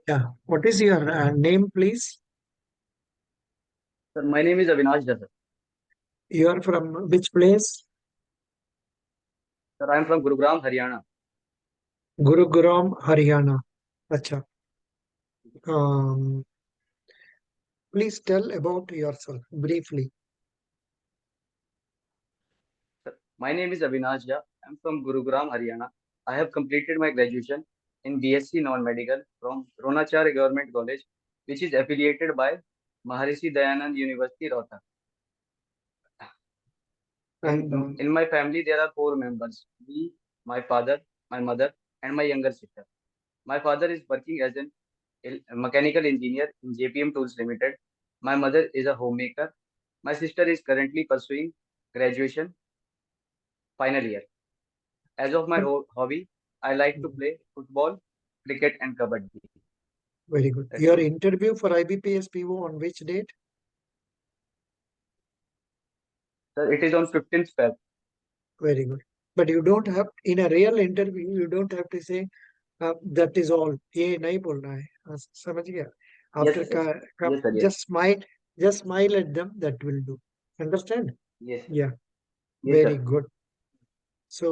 Yeah. What is your name, please? Sir, my name is Avinash Jha, sir. You are from which place? Sir, I am from Gurugram, Haryana. Gurugram, Haryana. Acha. Um, please tell about yourself briefly. Sir, my name is Avinash Jha. I am from Gurugram, Haryana. I have completed my graduation in BSc Non-Medical from Dronacharya Government College, which is affiliated by Maharishi Dayanand University, Rohtak. And In my family, there are four members: me, my father, my mother, and my younger sister. My father is working as a mechanical engineer in JPM Tools Limited. My mother is a homemaker. My sister is currently pursuing graduation final year. As of my hobby, I like to play football, cricket, and kabaddi. very good. That's Your all. interview for IBPS PO on which date? Sir, it is on 15th Feb. Very good. But you don't have, in a real interview, you don't have to say that is all. ये नहीं बोलना है. समझ गया? Yes, After yes, yes, sir. Yes, just smile at them. That will do. Understand? yes, sir. Yeah. Yes, Very sir. good. So,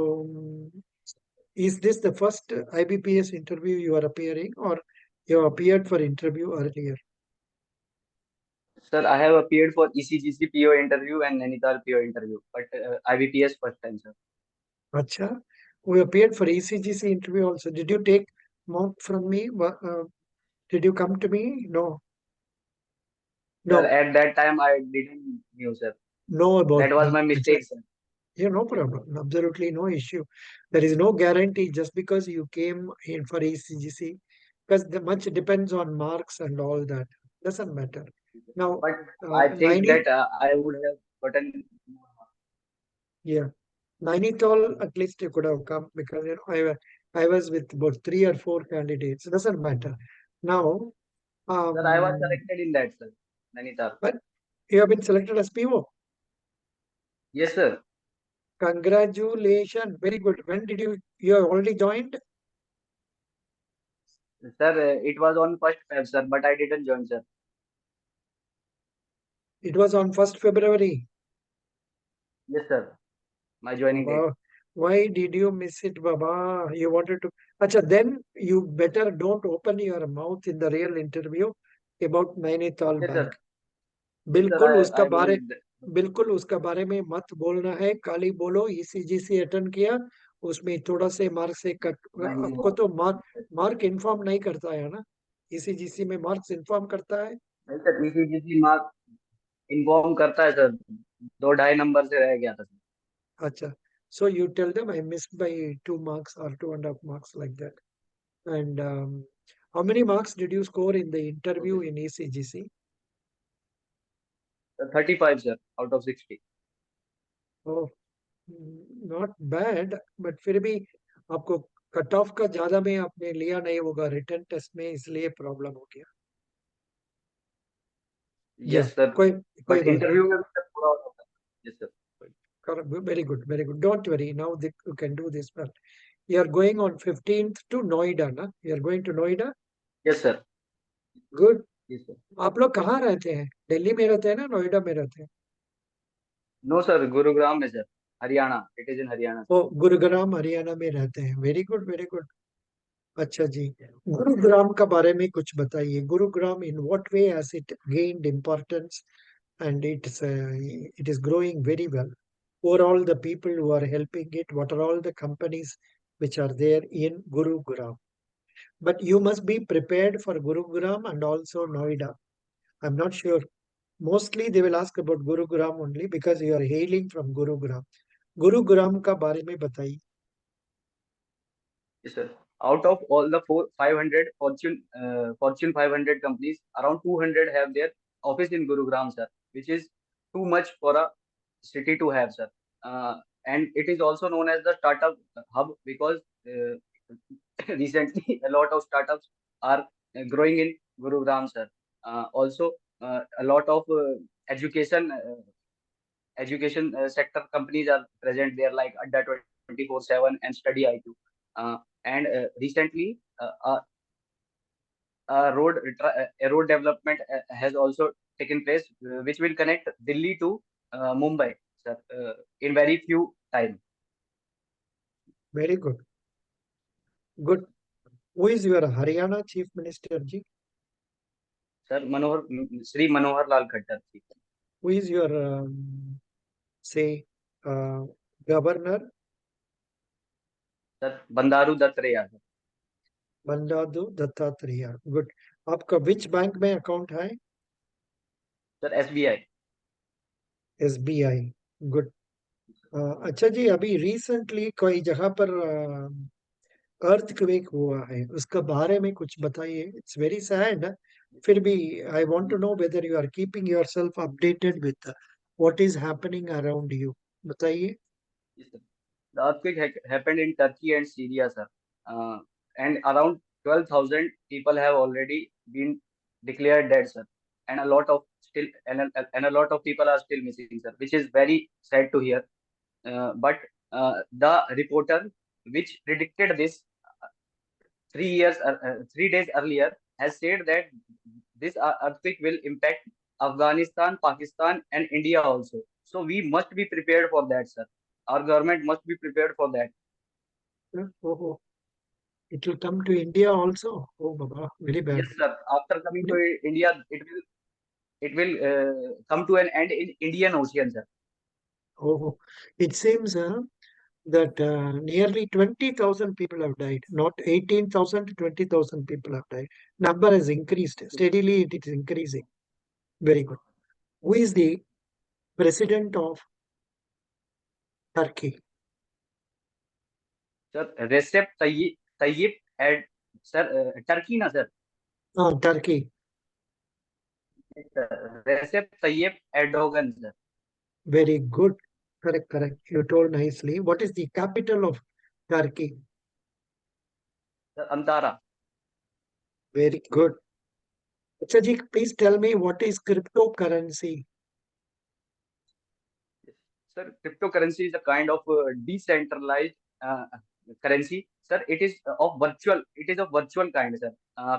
is this the first IBPS interview you are appearing, or you appeared for interview earlier? Sir, I have appeared for ECGC PO interview and Nainital PO interview, but IBPS first time, sir. Acha, we appeared for ECGC interview also. Did you take mock from me? Did you come to me? No, Sir, no, at that time I didn't knew, sir. no about That was that. my Acha, mistake, sir. yeah, no problem. Absolutely no issue. There is no guarantee just because you came in for ECGC, because the much depends on marks and all that. Doesn't matter. Now, But I think 90, that I would have gotten. yeah. Nainital, at least you could have come because I was with about 3 or 4 candidates. It doesn't matter. Now, Sir, I was um, selected in that, sir. Nainital. but you have been selected as PO. Yes, sir. Congratulations. Very good. When did you have already joined? Sir, it was on first Feb, sir, but I didn't join, sir. It was on 1st February. Yes, sir. My joining date. Baba, why did you miss it, Baba? You wanted to. Acha, then you better don't open your mouth in the real interview about Nainital Yes, Bank. sir. Yes, sir. बिल्कुल उसका I will. बारे बिल्कुल उसका बारे में मत बोलना है. खाली बोलो ईसीजीसी अटेंड किया, उसमें थोड़ा से मार्क से कट. आपको तो मार्क इन्फॉर्म नहीं करता है ना, ईसीजीसी में मार्क्स इन्फॉर्म करता है. नहीं सर, ECGC मार्क इन्फॉर्म करता है सर. 2-2.5 नंबर से रह गया था सर. अच्छा, so you tell them I missed by 2 marks or 2.5 marks like that. And how many marks did you score in the interview in ECGC? 35 sir out of 60. Oh, not bad, but फिर भी आपको cut off का ज्यादा में आपने लिया नहीं होगा रिटर्न टेस्ट में, इसलिए प्रॉब्लम हो गया. या यस सर. कोई कोई बट बात नहीं. इंटरव्यू में भी सर पूरा होता है. Yes sir. Very good, very good. Don't worry, now you can do this well. You are going on 15th to Noida, na? You are going to Noida? Yes sir. Good. Yes sir. आप लोग कहाँ रहते हैं? दिल्ली में रहते हैं ना, नोएडा में रहते हैं? नो सर, गुरुग्राम में sir. Haryana. It is in Haryana. Oh, Gurugram Haryana में रहते हैं. Very good, very good. अच्छा जी, गुरुग्राम का बारे में कुछ बताइए. Gurugram in what way has it gained importance and it is growing very well. Overall, the people who are helping it, what are all the companies which are there in Gurugram? But you must be prepared for Gurugram and also Noida. I'm not sure. Mostly they will ask about Gurugram only because you are hailing from Gurugram. Gurugram का बारे में बताइए. Yes, sir. Out of all the 500 Fortune 500 companies, around 200 have their office in Gurugram, sir, which is too much for a city to have, sir. And it is also known as the startup hub because recently a lot of startups are growing in Gurugram, sir. Also, a lot of education sector companies are present there, like ADDA 24/7 and Study IQ. And recently, a road development has also taken place, which will connect Delhi to Mumbai, sir, in very few time. Very good. Good. Who is your Haryana Chief Minister ji? Sir, Shri Manohar Lal Khattar ji. Who is your, say, governor? Sir, Bandaru Dattatreya. Bandaru Dattatreya. Good. आपका which bank में account है? Sir, SBI. SBI. Good. अच्छा जी, अभी recently कोई जगह पर earthquake हुआ है, उसका बारे में कुछ बताइए. It's very sad. फिर भी I want to know whether you are keeping yourself updated with what is happening around you. बताइए. Yes, sir. The earthquake happened in Turkey and Syria, sir. And around 12,000 people have already been declared dead, sir. And a lot of and a lot of people are still missing, sir, which is very sad to hear. But the reporter which predicted this 3 days earlier has said that this earthquake will impact Afghanistan, Pakistan, and India also. So we must be prepared for that, sir. Our government must be prepared for that. Oh, it will come to India also. Oh, Baba, very bad. Yes, sir. After coming to India, it will come to an end in Indian Ocean, sir. Oh, it seems that nearly 20,000 people have died. Not 18,000 to 20,000 people have died. Number has increased. Steadily it is increasing. Very good. Who is the president of Turkey? Sir, Recep Tayyip and sir, Turkey, na sir. Turkey. Recep Tayyip Erdogan, sir. Very good. Correct, correct. You told nicely. What is the capital of Turkey? Sir, Ankara. Very good. Acha ji, please tell me what is cryptocurrency? Sir, cryptocurrency is a kind of decentralized uh, currency. Sir, it is of virtual. It is a virtual kind, sir.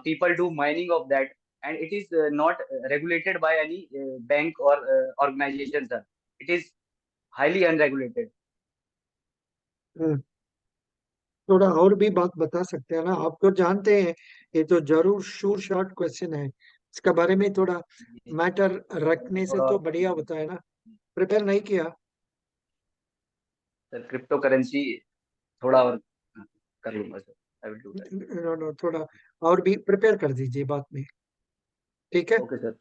People do mining of that, and it is not regulated by any bank or organization, sir. It is highly unregulated. Hmm. थोड़ा और भी बात बता सकते हैं ना? आप तो जानते हैं, ये तो जरूर शूर शॉर्ट क्वेश्चन है. इसके बारे में थोड़ा मैटर रखने से थोड़ा तो और बढ़िया होता है ना. प्रिपेयर नहीं किया? सर क्रिप्टो करेंसी थोड़ा और कर लूंगा sir. I will do that. No no, थोड़ा और भी प्रिपेयर कर दीजिए बाद में. ठीक है. Okay sir.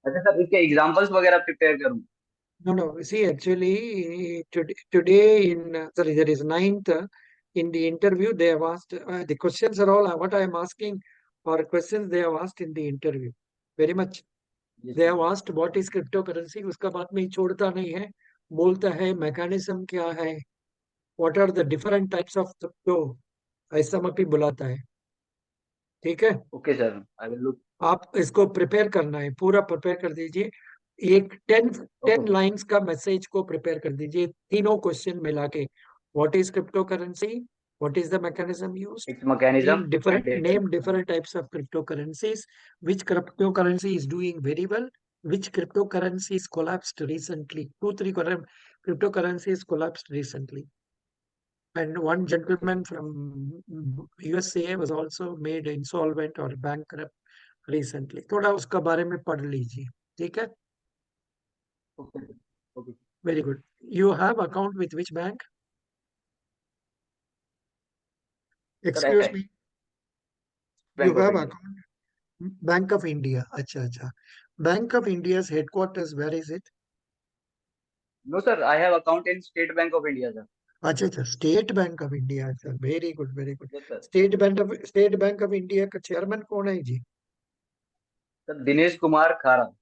अच्छा सर, इसके एग्जांपल्स वगैरह प्रिपेयर करूँ? No, no. See, actually, today in sorry, there is ninth in the interview. They have asked the questions are all what I am asking are questions they have asked in the interview. Very much. Yes, They sir. have asked what is cryptocurrency. उसका बाद में ही छोड़ता नहीं है. बोलता है mechanism क्या है. What are the different types of crypto. ऐसा मत भी बुलाता है. ठीक है. Okay sir, I will look. आप इसको प्रिपेयर करना है, पूरा प्रिपेयर कर दीजिए. एक टेन ओके टेन लाइंस का मैसेज को प्रिपेयर कर दीजिए, तीनों क्वेश्चन मिला के. What is crypto currency, what is the mechanism used, it's mechanism and name different types of cryptocurrencies, which cryptocurrency is doing very well, which cryptocurrencies collapsed recently. Two, three cryptocurrencies collapsed recently. And one gentleman from USA was also made insolvent or bankrupt recently. थोड़ा उसका बारे में पढ़ लीजिए. ठीक है. Okay okay. Very good. You have account with which bank? Sir Excuse me. You bank of have India. account Bank of India. अच्छा अच्छा. Bank of India's headquarters, where is it? No sir, I have account in State Bank of India sir. अच्छा अच्छा. State Bank of India. अच्छा. Very good, very good. Yes sir. State Bank of India का chairman कौन है जी? Sir Dinesh Kumar Khara.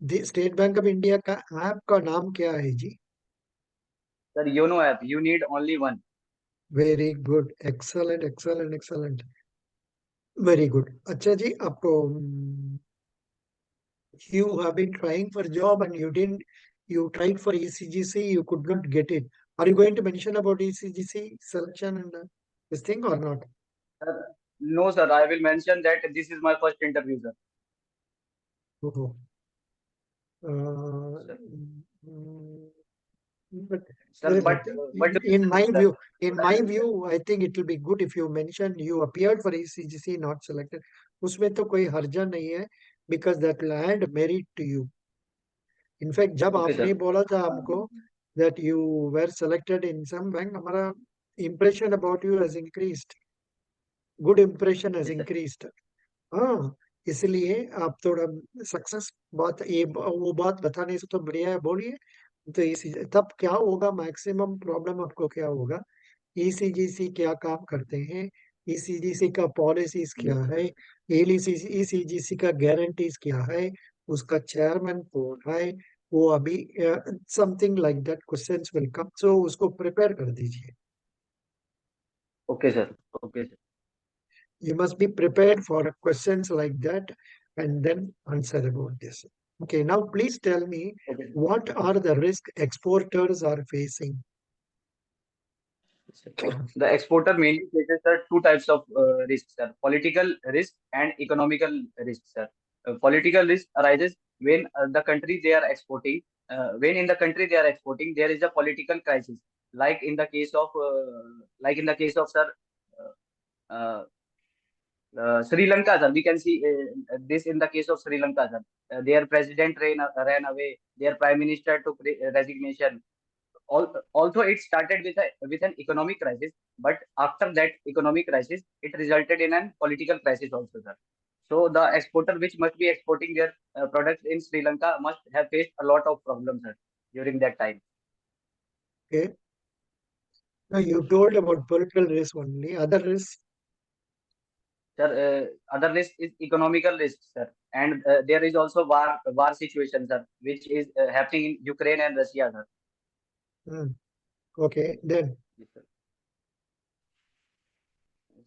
State Bank of India का app का नाम क्या है जी? Sir YONO app, you need only one. Very good. Excellent excellent excellent. Very good. अच्छा जी, आपको you have been trying for job and you tried for ECGC, you could not get it. Are you going to mention about ECGC selection and this thing or not? Sir No, sir. I will mention that this is my first interview, sir. Oh, Sir, mm, but sir, but in my sir, view, I think it will be good if you mention you appeared for ECGC, not selected. उसमें तो कोई हर्जा नहीं है, because that will add merit to you. In fact, जब okay, आपने sir. बोला था हमको that you were selected in some bank, हमारा impression about you has increased. Good impression has Yes, sir. increased. हाँ, इसलिए आप थोड़ा सक्सेस बात ये वो बात बताने से तो बढ़िया है, बोलिए। तो इसी तब क्या होगा, मैक्सिमम प्रॉब्लम आपको क्या होगा, ईसीजीसी क्या काम करते हैं, ईसीजीसी का पॉलिसीज क्या Yes, है, ईसीजीसी का गारंटीज क्या है, उसका चेयरमैन कौन है, वो अभी something like that questions will come, so उसको प्रिपेयर कर दीजिए. okay, sir. Okay, sir. You must be prepared for questions like that and then answer about this. Okay, now please tell me, Okay, sir. what are the risks exporters are facing? The exporter mainly faces two types of risks, sir. Political risk and economical risk, sir. Political risk arises when the country they are exporting, when in the country they are exporting, there is a political crisis. Like in the case of, sir, uh, uh, Sri Lanka, sir. We can see this in the case of Sri Lanka, sir. Their president ran away. Their prime minister took resignation. Also it started with an economic crisis, but after that economic crisis it resulted in an political crisis also, sir. So the exporter which must be exporting their products in Sri Lanka must have faced a lot of problems, sir, during that time. Okay, now you told about political risk only, other risks. Sir, other risk is economical risk, sir, and there is also war situation, sir, which is happening in Ukraine and Russia, sir. Hmm, okay, then Yes, sir.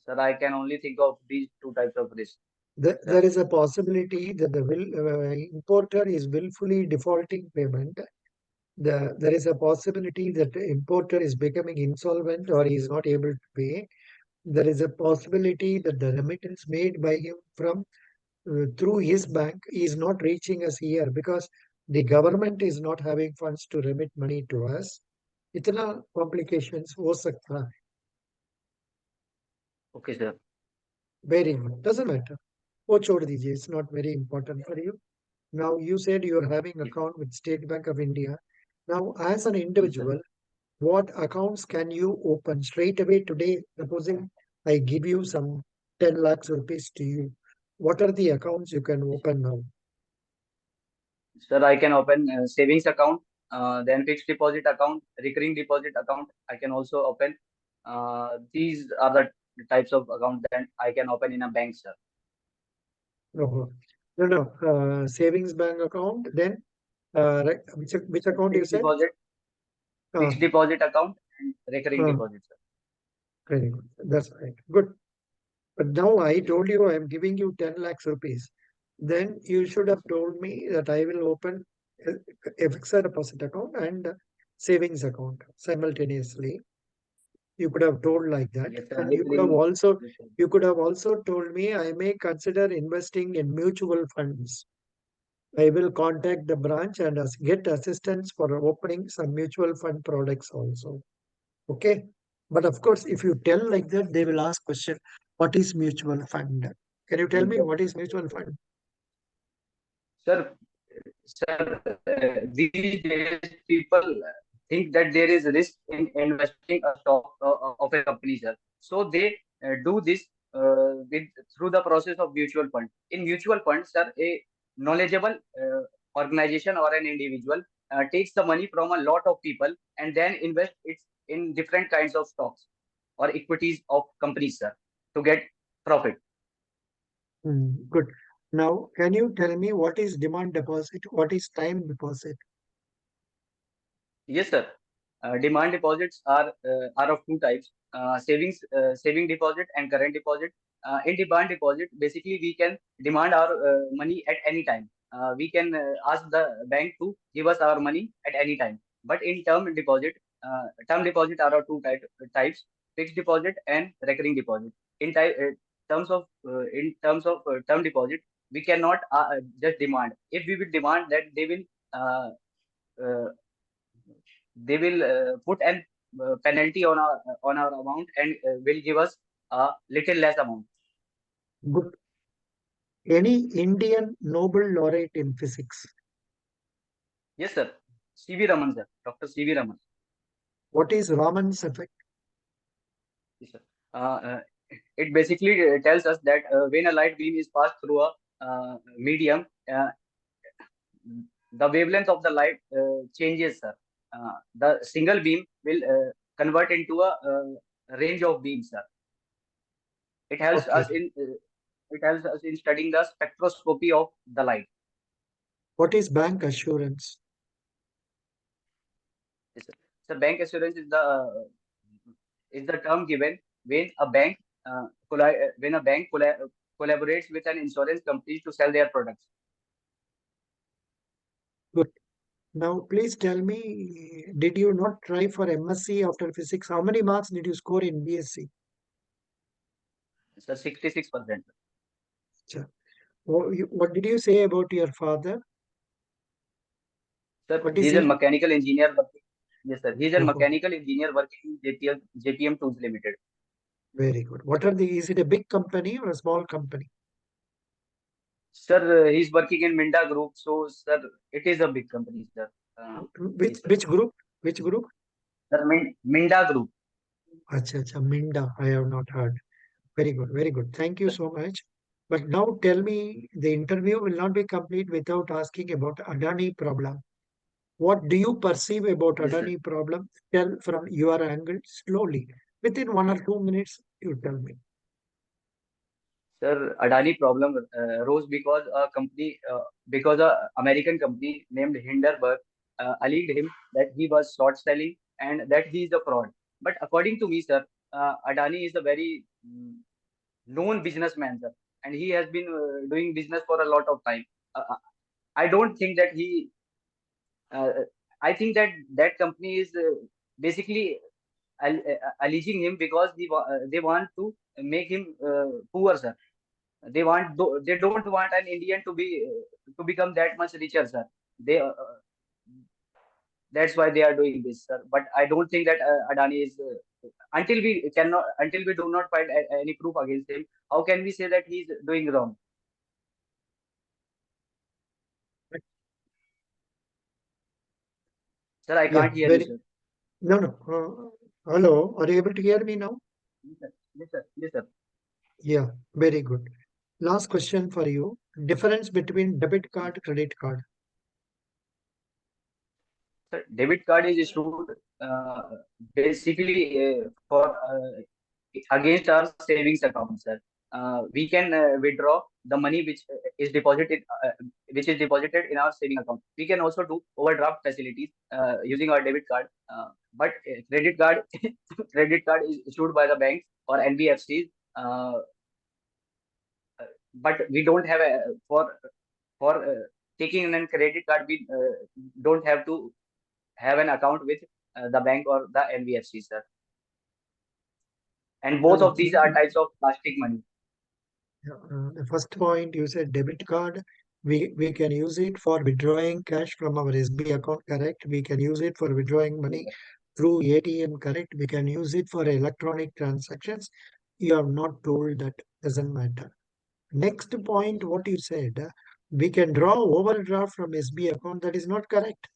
Sir, I can only think of these two types of risk, there sir. is a possibility that the importer is willfully defaulting payment. There is a possibility that the importer is becoming insolvent or he is not able to pay. There is a possibility that the remittance made by him from through his bank is not reaching us here because the government is not having funds to remit money to us. इतना complications हो सकता है. Okay, sir. Very good. Doesn't matter. वो छोड़ दीजिए. It's not very important for you. Now you said you are having Yes, account with State Bank of India. Now, as an yes, sir. individual, what accounts can you open straight away today? Supposing I give you some 10 lakhs rupees to you. What are the accounts you can open now? Sir, I can open savings account, then fixed deposit account, recurring deposit account. I can also open. These are the types of account that I can open in a bank, sir. No, no. Savings bank account. Then, right, which account you Fixed said? deposit, Uh, fixed deposit account, and recurring uh, deposit, sir. Very good. That's right. Good. But now I told you I am giving you 10 lakhs rupees. Then you should Yes, have sir. told me that I will open a fixed deposit account and a savings account simultaneously. You could have told like that, Yes, sir. and you could have Recurring. also Yes, sir. told me I may consider investing in mutual funds. I will contact the branch and get assistance for opening some mutual fund products also. Okay. But of course, if you tell like that, they will ask question, what is mutual fund? Can you tell Yes, me sir. what is mutual fund? Sir, sir, these days people think that there is risk in investing a stock of a company, sir. So they do this with through the process of mutual fund. In mutual funds, sir, a knowledgeable organization or an individual takes the money from a lot of people and then invest it in different kinds of stocks or equities of companies, sir, to get profit. Good. Now, can you tell me what is demand deposit? What is time deposit? Yes, sir. Demand deposits are of two types: saving deposit and current deposit. In demand deposit, basically we can demand our money at any time. We can ask the bank to give us our money at any time. But in term deposit are of two types: fixed deposit and recurring deposit. In term deposit, we cannot just demand. If we will demand that, uh, uh, they will put an penalty on our amount, and will give us a little less amount. Good. Any Indian Nobel laureate in physics? Yes, sir. C.V. Raman, sir. Dr. C.V. Raman. What is Raman's effect? Yes, sir. It basically tells us that when a light beam is passed through a medium, the wavelength of the light changes, sir. The single beam will convert into a range of beams, sir. It helps Okay. us in studying the spectroscopy of the light. What is bank assurance? Yes, sir. So bank assurance is the term given when a bank collaborates with an insurance company to sell their products. Good. Now, please tell me, did you not try for MSc after physics? How many marks did you score in BSc? So 66%. Sure. What did you say about your father? Sir, What is he's a he? mechanical engineer. Yes, sir. He's a Oh, mechanical engineer working in JPM Tools Limited. very good. Is it a big company or a small company? Sir, he's working in Minda Group. So, sir, it is a big company, sir. Which Yes, sir. which group? Which group? Sir, Minda Group. Acha, acha, Minda. I have not heard. Very good, very good. Thank you Sir, so much. But now tell me, the interview will not be complete without asking about Adani problem. What do you perceive about yes, sir. Adani problem? Tell from your angle slowly. Within 1 or 2 minutes, you tell me. Sir, Adani problem rose because a American company named Hindenburg alleged him that he was short selling and that he is a fraud. But according to me, sir, Adani is a very known businessman, sir, and he has been doing business for a lot of time. I don't think that he. I think that that company is basically alleging him because they want to make him poor, sir. They don't want an Indian to become that much richer, sir. They That's why they are doing this, sir. But I don't think that Adani is until we do not find any proof against him. How can we say that he's doing wrong, sir? I Yeah, can't hear you, very. sir. No, no. Hello, are you able to hear me now? Yes, sir. Yes, sir. Yes, sir. Yeah, very good. Last question for you. Difference between debit card, credit card. Sir, debit card is issued basically for against our savings account, sir. We can withdraw the money which is deposited in our saving account. We can also do overdraft facilities using our debit card. But credit card credit card is issued by the banks or NBFCs. Uh, but we don't have a for taking a credit card. We don't have to have an account with the bank or the NBFC, sir. And both No, of these are types of plastic money. the first point you said debit card. We can use it for withdrawing cash from our SB account, correct? We can use it for withdrawing Yes, money sir. through ATM, correct? We can use it for electronic transactions. You have not told that, doesn't matter. Next point, what you said, we can draw overdraft from SB account. That is not correct.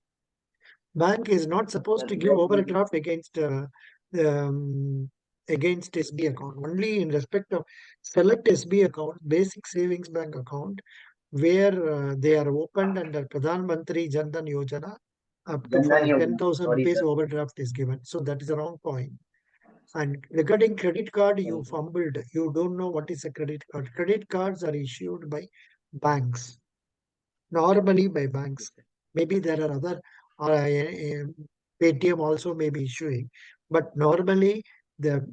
Bank is not supposed Sir, to give that will be, overdraft um, against SB account. Only in respect of select SB account, basic savings bank account, where they are opened under Pradhan Mantri Jan Dhan Yojana, up to Jandan for Yojana. 10,000 Sorry, rupees sir. overdraft is given. So that is the wrong point. And regarding credit card, Sorry, you sir. fumbled. You don't know what is a credit card. Credit cards are issued by banks, normally by banks. Yes, sir. Maybe there are other Paytm also may be issuing, but normally the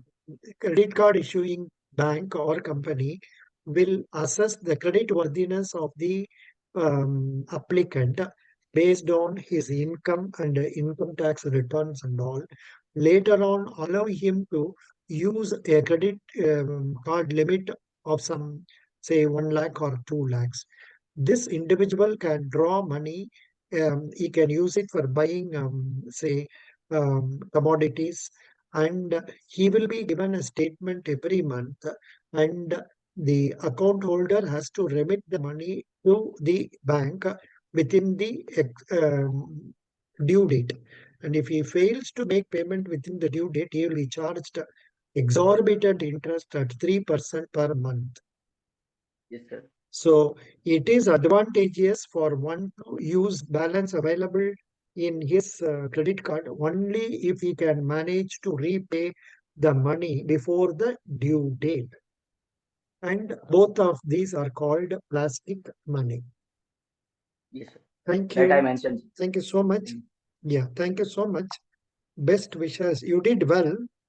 credit card issuing bank or company will assess the credit worthiness of the applicant based on his income and income tax returns and all. Later on, allow him to use a credit card limit of some, say, 1 lakh or 2 lakhs. This individual can draw money. He can use it for buying, say, commodities, and he will be given a statement every month, and the account holder has to remit the money to the bank within the due date. And if he fails to make payment within the due date, he will be charged exorbitant interest at 3% per month. Yes, sir. So it is advantageous for one to use balance available in his credit card only if he can manage to repay the money before the due date. And both of these are called plastic money. Yes, sir. Thank That I you. mentioned. Thank you so much. Thank Yeah, thank you so much. Best wishes. You did well.